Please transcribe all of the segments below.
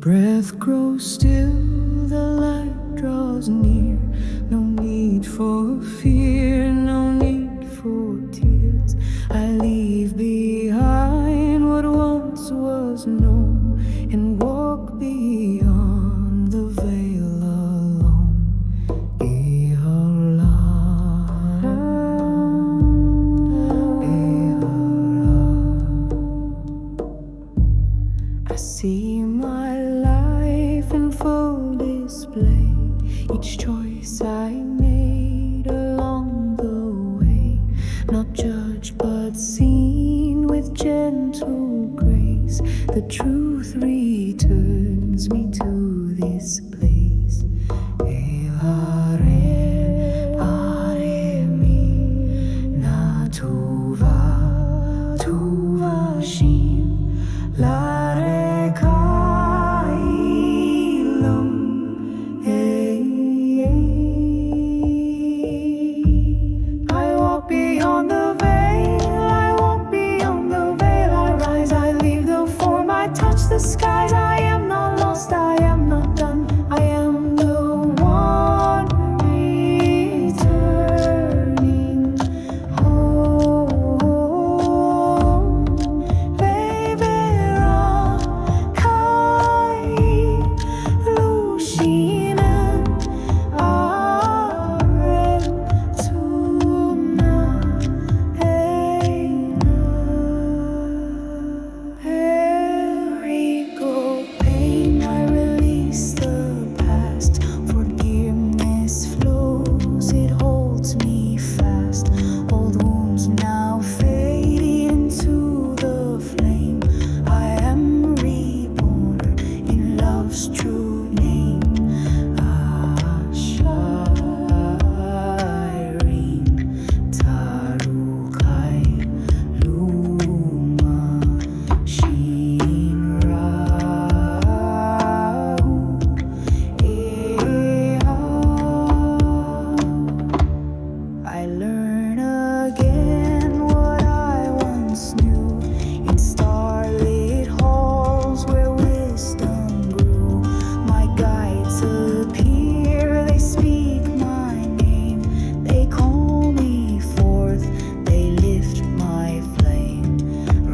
Breath grows still, the light draws near. No need for fear, no need for tears. I leave behind what once was known and walk beyond the veil alone. I see my life in full display, each choice I made along the way, not judged but seen with gentle grace. The truth returns me to this place. The skies, I am not lost, I am not done, I am the one returning home. Beberan kai lushinen aren tuna true name. Asharim tarukai luma shinrahu eha. I learn again what I once knew in starlit halls where wisdom grew. My guides appear, they speak my name, they call me forth, they lift my flame.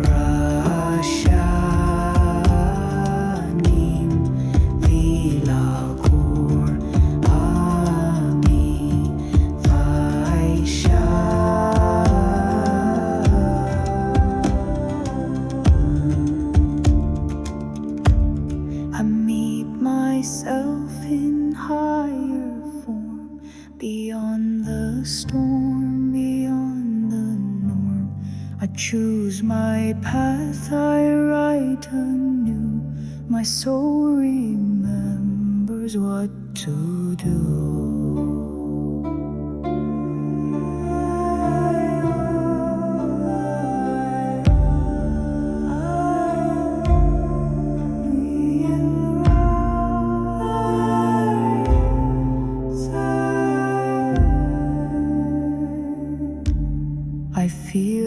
Rashanim vilakur ami vaisha. I meet myself in higher form, beyond the storm, beyond the norm. I choose my path, I write anew. My soul remembers what to do. I feel